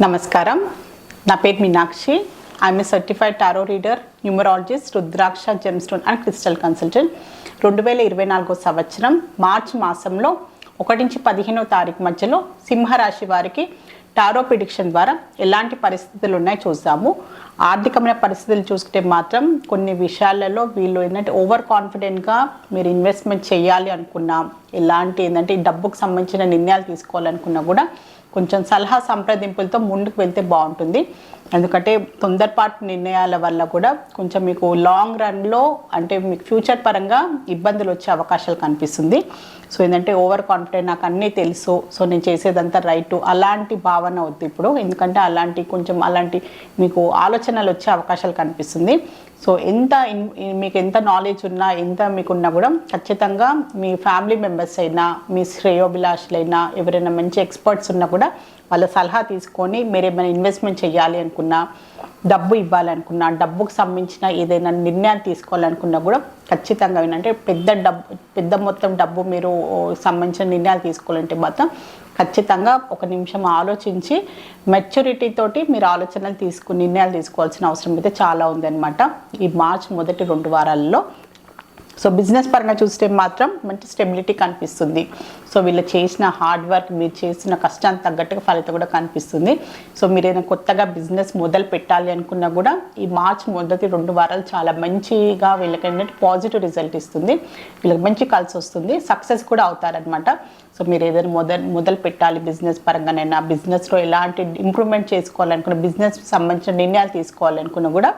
నమస్కారం. నా పేరు Meenakshi. I'm a certified tarot reader, numerologist, rudraksha, gemstone and crystal consultant. 2024 సంవత్సరం మార్చి మాసంలో 1 నుంచి 15వ తారీఖు మధ్యలో సింహరాశి వారికి టారో ప్రిడిక్షన్ ద్వారా ఎలాంటి పరిస్థితులు ఉన్నాయో చూద్దాము. ఆర్థికమైన పరిస్థితులు చూసుకుంటే మాత్రం కొన్ని విషయాలలో వీళ్ళు ఏంటంటే ఓవర్ కాన్ఫిడెంట్గా మీరు ఇన్వెస్ట్మెంట్ చేయాలి అనుకున్నా, ఎలాంటి ఏంటంటే డబ్బుకు సంబంధించిన నిర్ణయాలు తీసుకోవాలనుకున్నా కూడా కొంచెం సలహా సంప్రదింపులతో ముందుకు వెళ్తే బాగుంటుంది. ఎందుకంటే తొందరపాటు నిర్ణయాల వల్ల కూడా కొంచెం మీకు లాంగ్ రన్లో అంటే మీకు ఫ్యూచర్ పరంగా ఇబ్బందులు వచ్చే అవకాశాలు కనిపిస్తుంది. సో ఏంటంటే ఓవర్ కాన్ఫిడెంట్, నాకు అన్నీ తెలుసు, సో నేను చేసేదంతా రైటు, అలాంటి భావన వద్దు ఇప్పుడు. ఎందుకంటే అలాంటి మీకు ఆలోచనలు వచ్చే అవకాశాలు కనిపిస్తుంది. సో మీకు ఎంత నాలెడ్జ్ ఉన్నా, ఎంత మీకున్నా కూడా ఖచ్చితంగా మీ ఫ్యామిలీ మెంబర్స్ అయినా, మీ శ్రేయోభిలాషులైనా, ఎవరైనా మంచి ఎక్స్పర్ట్స్ ఉన్నా కూడా వాళ్ళ సలహా తీసుకొని మీరు ఏమైనా ఇన్వెస్ట్మెంట్ చేయాలి అనుకున్నా, డబ్బు ఇవ్వాలనుకున్నా, డబ్బుకు సంబంధించిన ఏదైనా నిర్ణయాలు తీసుకోవాలనుకున్నా కూడా ఖచ్చితంగా ఏంటంటే పెద్ద మొత్తం డబ్బు మీరు సంబంధించిన నిర్ణయాలు తీసుకోవాలంటే మాత్రం ఖచ్చితంగా 1 నిమిషం ఆలోచించి మెచ్యూరిటీ తోటి మీరు నిర్ణయాలు తీసుకోవాల్సిన అవసరం అయితే చాలా ఉందన్నమాట ఈ మార్చి మొదటి 2 వారాలలో. సో బిజినెస్ పరంగా చూస్తే మాత్రం మంచి స్టెబిలిటీ కనిపిస్తుంది. సో వీళ్ళు చేసిన హార్డ్ వర్క్, మీరు చేసిన కష్టానికి తగ్గట్టుగా ఫలితం కూడా కనిపిస్తుంది. సో మీరు ఏదైనా కొత్తగా బిజినెస్ మొదలు పెట్టాలి అనుకున్నా కూడా ఈ మార్చి మొదటి 2 వారాలు చాలా మంచిగా వీళ్ళకి ఏంటంటే పాజిటివ్ రిజల్ట్ ఇస్తుంది. వీళ్ళకి మంచి కలిసి వస్తుంది, సక్సెస్ కూడా అవుతారనమాట. సో మీరు ఏదైనా మొదలు పెట్టాలి బిజినెస్ పరంగానైనా, బిజినెస్లో ఎలాంటి ఇంప్రూవ్మెంట్ చేసుకోవాలనుకున్న, బిజినెస్ సంబంధించిన నిర్ణయాలు తీసుకోవాలనుకున్నా కూడా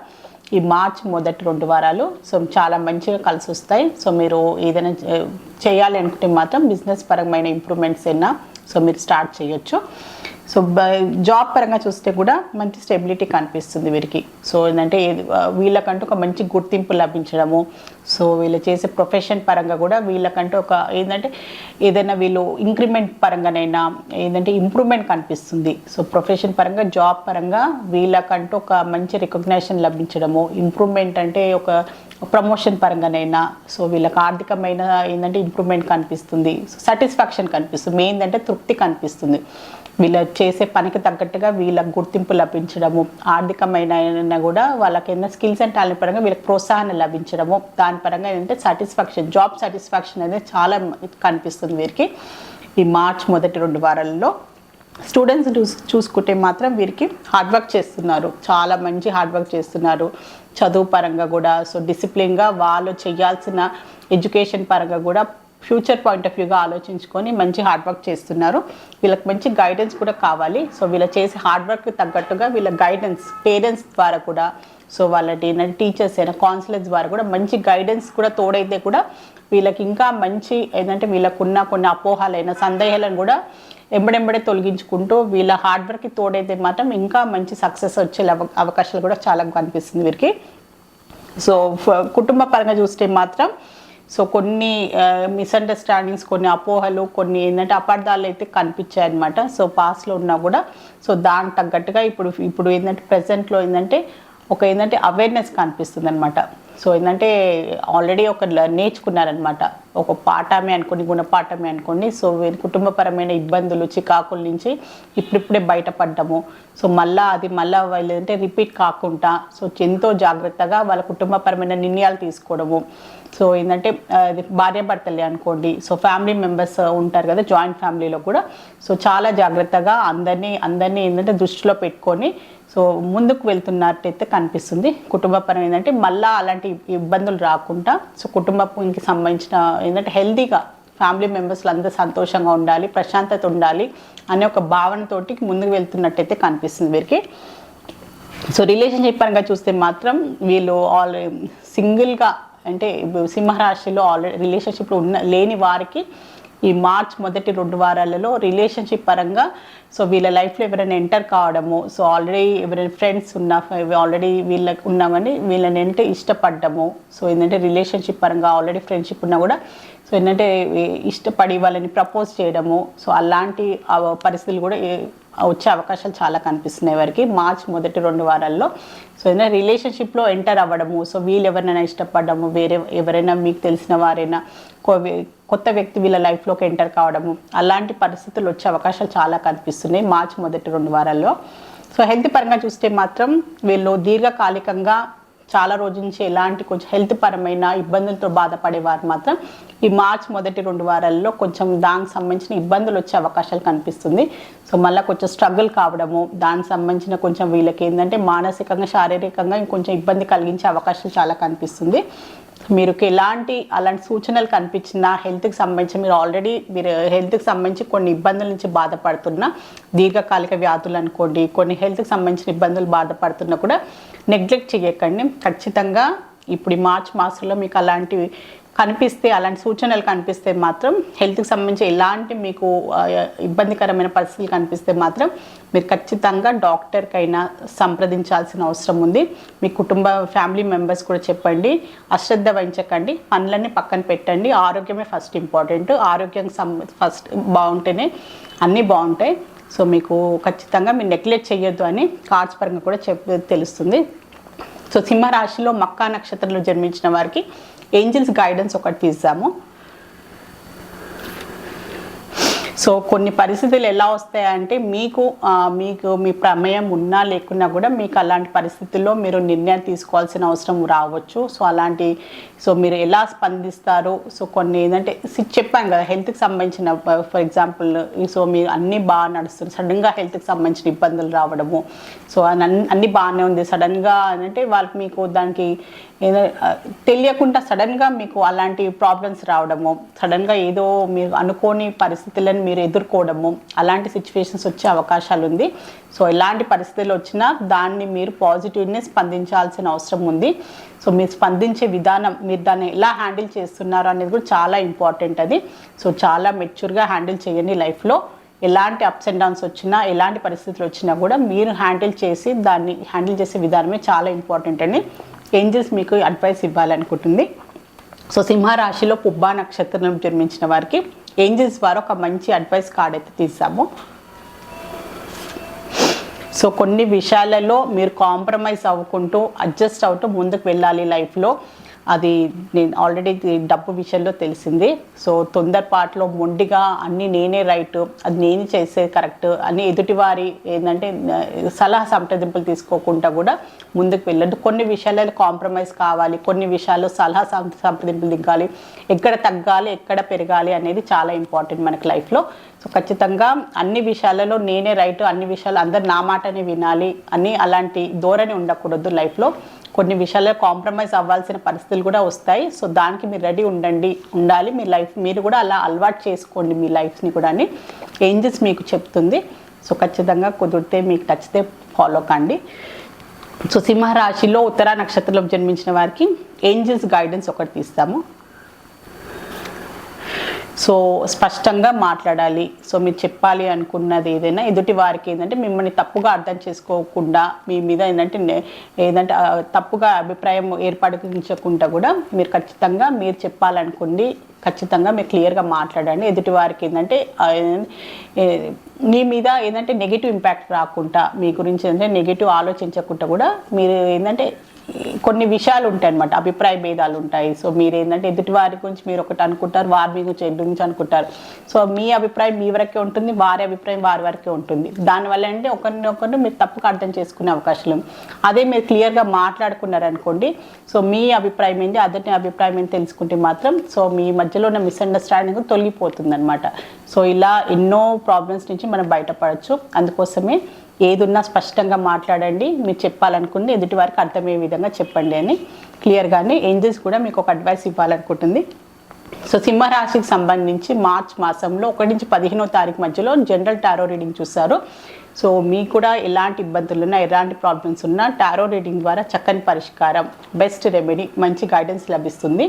ఈ మార్చి మొదటి 2 వారాలు సో చాలా మంచిగా కలిసి వస్తాయి. సో మీరు ఏదైనా చేయాలి అనుకుంటే మాత్రం బిజినెస్ పరమైన ఇంప్రూవ్మెంట్స్ అయినా సో మీరు స్టార్ట్ చేయొచ్చు. సో జాబ్ పరంగా చూస్తే కూడా మంచి స్టెబిలిటీ కనిపిస్తుంది వీరికి. సో ఏంటంటే వీళ్ళకంటూ ఒక మంచి గుర్తింపు లభించడము, సో వీళ్ళు చేసే ప్రొఫెషన్ పరంగా కూడా వీళ్ళకంటూ ఒక ఏంటంటే ఏదైనా వీళ్ళు ఇంక్రిమెంట్ పరంగానైనా ఏంటంటే ఇంప్రూవ్మెంట్ కనిపిస్తుంది. సో ప్రొఫెషన్ పరంగా, జాబ్ పరంగా వీళ్ళకంటూ ఒక మంచి రికగ్నేషన్ లభించడము, ఇంప్రూవ్మెంట్ అంటే ఒక ప్రమోషన్ పరంగానైనా సో వీళ్ళకి ఆర్థికమైన ఏంటంటే ఇంప్రూవ్మెంట్ కనిపిస్తుంది, సాటిస్ఫాక్షన్ కనిపిస్తుంది, మెయిన్ అంటే తృప్తి కనిపిస్తుంది. వీళ్ళ చేసే పనికి తగ్గట్టుగా వీళ్ళకి గుర్తింపు లభించడము, ఆర్థికమైన కూడా వాళ్ళకి ఏదైనా స్కిల్స్ అండ్ టాలెంట్ పరంగా వీళ్ళకి ప్రోత్సాహన లభించడము, దాని పరంగా ఏంటంటే సాటిస్ఫాక్షన్, జాబ్ సాటిస్ఫాక్షన్ అనేది చాలా కనిపిస్తుంది వీరికి ఈ మార్చ్ మొదటి 2 వారాలలో. స్టూడెంట్స్ చూసుకుంటే మాత్రం వీరికి హార్డ్ వర్క్ చేస్తున్నారు, చాలా మంచి హార్డ్ వర్క్ చేస్తున్నారు. చదువు పరంగా కూడా సో డిసిప్లిన్గా వాళ్ళు చేయాల్సిన ఎడ్యుకేషన్ పరంగా కూడా ఫ్యూచర్ పాయింట్ ఆఫ్ వ్యూగా ఆలోచించుకొని మంచి హార్డ్ వర్క్ చేస్తున్నారు. వీళ్ళకి మంచి గైడెన్స్ కూడా కావాలి. సో వీళ్ళ చేసే హార్డ్ వర్క్ తగ్గట్టుగా వీళ్ళ గైడెన్స్ పేరెంట్స్ ద్వారా కూడా, సో వాళ్ళకి ఏంటంటే టీచర్స్ అయినా, కౌన్సిలర్స్ ద్వారా కూడా మంచి గైడెన్స్ కూడా తోడైతే కూడా వీళ్ళకి ఇంకా మంచి ఏంటంటే వీళ్ళకున్న కొన్ని అపోహాలైన, సందేహాలను కూడా ఎంబడెంబడే తొలగించుకుంటూ వీళ్ళ హార్డ్ వర్క్కి తోడైతే మాత్రం ఇంకా మంచి సక్సెస్ వచ్చే అవకాశాలు కూడా చాలా కనిపిస్తుంది వీరికి. సో కుటుంబ పరంగా చూస్తే మాత్రం సో కొన్ని మిస్అండర్స్టాండింగ్స్, కొన్ని అపోహలు, కొన్ని ఏంటంటే అపార్థాలు అయితే కనిపించాయి అనమాట. సో పాస్ట్లో ఉన్నా కూడా సో దానికి తగ్గట్టుగా ఇప్పుడు ఏంటంటే ప్రజెంట్లో ఏంటంటే ఒక ఏంటంటే అవేర్నెస్ కనిపిస్తుంది అనమాట. సో ఏంటంటే ఆల్రెడీ ఒక నేర్చుకున్నారనమాట, ఒక పాఠమే అనుకోండి, గుణపాఠమే అనుకోండి. సో కుటుంబపరమైన ఇబ్బందులు, చికాకుల నుంచి ఇప్పుడిప్పుడే బయటపడ్డము. సో మళ్ళీ వాళ్ళు ఏంటంటే రిపీట్ కాకుండా సో ఎంతో జాగ్రత్తగా వాళ్ళ కుటుంబపరమైన నిర్ణయాలు తీసుకోవడము. సో ఏంటంటే భార్యాభర్తలే అనుకోండి, సో ఫ్యామిలీ మెంబర్స్ ఉంటారు కదా జాయింట్ ఫ్యామిలీలో కూడా, సో చాలా జాగ్రత్తగా అందరినీ ఏంటంటే దృష్టిలో పెట్టుకొని సో ముందుకు వెళ్తున్నట్టయితే కనిపిస్తుంది. కుటుంబపరం ఏంటంటే మళ్ళీ అలాంటి ఇబ్బందులు రాకుండా సో కుటుంబానికి సంబంధించిన ఏంటంటే హెల్తీగా ఫ్యామిలీ మెంబర్స్లు అందరూ సంతోషంగా ఉండాలి, ప్రశాంతత ఉండాలి అనే ఒక భావనతోటి ముందుకు వెళ్తున్నట్టయితే కనిపిస్తుంది వీరికి. సో రిలేషన్షిప్ పరంగా చూస్తే మాత్రం వీళ్ళు సింగిల్గా అంటే సింహరాశిలో ఆల్రెడీ రిలేషన్షిప్లో లేని వారికి ఈ మార్చ్ మొదటి 2 వారాలలో రిలేషన్షిప్ పరంగా సో వీళ్ళ లైఫ్లో ఎవరైనా ఎంటర్ కావడము, సో ఆల్రెడీ ఎవరైనా ఫ్రెండ్స్ ఆల్రెడీ వీళ్ళకి ఉన్నామని వీళ్ళని ఏంటంటే ఇష్టపడ్డము. సో ఏంటంటే రిలేషన్షిప్ పరంగా ఆల్రెడీ ఫ్రెండ్షిప్ ఉన్నా కూడా సో ఏంటంటే ఇష్టపడి వాళ్ళని ప్రపోజ్ చేయడము, సో అలాంటి పరిస్థితులు కూడా వచ్చే అవకాశాలు చాలా కనిపిస్తున్నాయి వారికి మార్చ్ మొదటి 2 వారాల్లో. సో ఏదైనా రిలేషన్షిప్లో ఎంటర్ అవ్వడము, సో వీళ్ళు ఎవరినైనా ఇష్టపడము, వేరే ఎవరైనా మీకు తెలిసిన వారైనా కొత్త వ్యక్తి వీళ్ళ లైఫ్లోకి ఎంటర్ కావడము, అలాంటి పరిస్థితులు వచ్చే అవకాశాలు చాలా కనిపిస్తున్నాయి మార్చ్ మొదటి 2 వారాల్లో. సో హెల్త్ పరంగా చూస్తే మాత్రం వీళ్ళు దీర్ఘకాలికంగా చాలా రోజుల నుంచి ఎలాంటి కొంచెం హెల్త్ పరమైన ఇబ్బందులతో బాధపడేవారు మాత్రం ఈ మార్చ్ మొదటి 2 వారాల్లో కొంచెం దానికి సంబంధించిన ఇబ్బందులు వచ్చే అవకాశాలు కనిపిస్తుంది. సో మళ్ళీ కొంచెం స్ట్రగుల్ కావడము, దానికి సంబంధించిన కొంచెం వీళ్ళకి ఏంటంటే మానసికంగా శారీరకంగా ఇంకొంచెం ఇబ్బంది కలిగించే అవకాశాలు చాలా కనిపిస్తుంది. మీరు ఎలాంటి అలాంటి సూచనలు కనిపించినా హెల్త్కి సంబంధించి మీరు హెల్త్కి సంబంధించి కొన్ని ఇబ్బందుల నుంచి బాధపడుతున్నా, దీర్ఘకాలిక వ్యాధులు అనుకోండి, కొన్ని హెల్త్కి సంబంధించిన ఇబ్బందులు బాధపడుతున్నా కూడా నెగ్లెక్ట్ చేయకండి. ఖచ్చితంగా ఇప్పుడు ఈ మార్చ్ మాసంలో మీకు అలాంటివి కనిపిస్తే, అలాంటి సూచనలు కనిపిస్తే మాత్రం హెల్త్కి సంబంధించి ఎలాంటి మీకు ఇబ్బందికరమైన పరిస్థితులు కనిపిస్తే మాత్రం మీరు ఖచ్చితంగా డాక్టర్కైనా సంప్రదించాల్సిన అవసరం ఉంది. మీ కుటుంబ ఫ్యామిలీ మెంబర్స్ కూడా చెప్పండి, అశ్రద్ధ వహించకండి, పనులన్నీ పక్కన పెట్టండి. ఆరోగ్యమే ఫస్ట్ ఇంపార్టెంట్. ఆరోగ్యం ఫస్ట్ బాగుంటేనే అన్నీ బాగుంటాయి. సో మీకు ఖచ్చితంగా మీరు నెగ్లెక్ట్ చేయొద్దు అని కార్డ్స్ పరంగా కూడా తెలుస్తుంది. సో సింహరాశిలో మక్కా నక్షత్రంలో జన్మించిన వారికి ఏంజల్స్ గైడెన్స్ ఒకటి తీద్దాము. సో కొన్ని పరిస్థితులు ఎలా వస్తాయంటే మీకు మీ ప్రమేయం ఉన్నా లేకున్నా కూడా మీకు అలాంటి పరిస్థితుల్లో మీరు నిర్ణయం తీసుకోవాల్సిన అవసరం రావచ్చు. సో మీరు ఎలా స్పందిస్తారు, సో కొన్ని ఏంటంటే చెప్పాను కదా హెల్త్కి సంబంధించిన ఫర్ ఎగ్జాంపుల్, సో మీరు అన్నీ బాగా నడుస్తుంది, సడన్గా హెల్త్కి సంబంధించిన ఇబ్బందులు రావడము, సో అన్నీ బాగానే ఉంది, సడన్గా అంటే వాళ్ళకి మీకు దానికి తెలియకుండా సడన్గా మీకు అలాంటి ప్రాబ్లమ్స్ రావడము, సడన్గా ఏదో మీరు అనుకోని పరిస్థితులను మీరు ఎదుర్కోవడము, అలాంటి సిచ్యువేషన్స్ వచ్చే అవకాశాలు ఉంది. సో ఎలాంటి పరిస్థితులు వచ్చినా దాన్ని మీరు పాజిటివ్నే స్పందించాల్సిన అవసరం ఉంది. సో మీరు స్పందించే విధానం, మీరు దాన్ని ఎలా హ్యాండిల్ చేస్తున్నారు అనేది కూడా చాలా ఇంపార్టెంట్ అది. సో చాలా మెచ్యూర్గా హ్యాండిల్ చేయండి. లైఫ్లో ఎలాంటి అప్స్ అండ్ డౌన్స్ వచ్చినా, ఎలాంటి పరిస్థితులు వచ్చినా కూడా మీరు దాన్ని హ్యాండిల్ చేసే విధానమే చాలా ఇంపార్టెంట్ అని ఏంజల్స్ మీకు అడ్వైస్ ఇవ్వాలనుకుంటుంది. సో సింహరాశిలో పుబ్బా నక్షత్రం జన్మించిన వారికి ఏంజల్స్ వారు ఒక మంచి అడ్వైస్ కార్డ్ అయితే తీసాము. సో కొన్ని విషయాలలో మీరు కాంప్రమైజ్ అవ్వకుంటూ అడ్జస్ట్ అవుతూ ముందుకు వెళ్ళాలి లైఫ్లో. అది నేను ఆల్రెడీ డబ్బు విషయంలో తెలిసింది. సో తొందరపాటులో మొండిగా అన్నీ నేనే రైట్, అది నేను చేసే కరెక్ట్ అని ఎదుటివారి ఏంటంటే సలహా సంప్రదింపులు తీసుకోకుండా కూడా ముందుకు వెళ్ళద్దు. కొన్ని విషయాలలో కాంప్రమైజ్ కావాలి, కొన్ని విషయాల్లో సలహా సంప్రదింపులు దిగాలి, ఎక్కడ తగ్గాలి ఎక్కడ పెరగాలి అనేది చాలా ఇంపార్టెంట్ మనకి లైఫ్లో. సో ఖచ్చితంగా అన్ని విషయాలలో నేనే రైట్, అన్ని విషయాలు అందరు నా మాటనే వినాలి అని అలాంటి ధోరణి ఉండకూడదు లైఫ్లో. కొన్ని విషయాల్లో కాంప్రమైజ్ అవ్వాల్సిన పరిస్థితులు కూడా వస్తాయి. సో దానికి మీరు రెడీ ఉండాలి. మీ లైఫ్ మీరు కూడా అలా అలవాటు చేసుకోండి మీ లైఫ్ని కూడా అని ఏంజల్స్ మీకు చెప్తుంది. సో ఖచ్చితంగా కుదిరితే మీకు నచ్చితే ఫాలో కండి. సో సింహరాశిలో ఉత్తరా నక్షత్రంలో జన్మించిన వారికి ఏంజల్స్ గైడెన్స్ ఒకటి తీస్తాము. సో స్పష్టంగా మాట్లాడాలి. సో మీరు చెప్పాలి అనుకున్నది ఏదైనా ఎదుటి వారికి ఏంటంటే మిమ్మల్ని తప్పుగా అర్థం చేసుకోకుండా, మీ మీద ఏదంటే తప్పుగా అభిప్రాయం ఏర్పడించకుండా కూడా మీరు ఖచ్చితంగా మీరు చెప్పాలనుకుంది ఖచ్చితంగా మీరు క్లియర్గా మాట్లాడండి. ఎదుటి వారికి ఏంటంటే మీ మీద ఏంటంటే నెగిటివ్ ఇంపాక్ట్ రాకుండా, మీ గురించి ఏంటంటే నెగిటివ్ ఆలోచించకుండా కూడా మీరు ఏంటంటే కొన్ని విషయాలు ఉంటాయి అన్నమాట, అభిప్రాయ భేదాలు ఉంటాయి. సో మీరు ఏంటంటే ఎదుటి వారి గురించి మీరు ఒకటి అనుకుంటారు, వారి మీ గురించి అనుకుంటారు. సో మీ అభిప్రాయం మీ వరకే ఉంటుంది, వారి అభిప్రాయం వారి వరకే ఉంటుంది. దానివల్ల అంటే ఒకరిని మీరు తప్పుగా అర్థం చేసుకునే అవకాశాలు. అదే మీరు క్లియర్గా మాట్లాడుకున్నారనుకోండి, సో మీ అభిప్రాయం ఏంటి అతని అభిప్రాయం ఏంటి తెలుసుకుంటే మాత్రం సో మీ మధ్యలో ఉన్న మిస్అండర్స్టాండింగ్ తొలగిపోతుంది అనమాట. సో ఇలా ఎన్నో ప్రాబ్లమ్స్ నుంచి మనం బయటపడవచ్చు. అందుకోసమే ఏదున్నా స్పష్టంగా మాట్లాడండి, మీరు చెప్పాలనుకుంది ఎదుటి వారికి అర్థమయ్యే విధంగా చెప్పండి అని క్లియర్గానే ఏంజల్స్ కూడా మీకు ఒక అడ్వైస్ ఇవ్వాలనుకుంటుంది. సో సింహరాశికి సంబంధించి మార్చ్ మాసంలో 1 నుంచి 15వ తారీఖు మధ్యలో జనరల్ టారో రీడింగ్ చూస్తారు. సో మీకు కూడా ఎలాంటి ఇబ్బందులు ఉన్నా, ఎలాంటి ప్రాబ్లమ్స్ ఉన్నా టారో రీడింగ్ ద్వారా చక్కని పరిష్కారం, బెస్ట్ రెమెడీ, మంచి గైడెన్స్ లభిస్తుంది.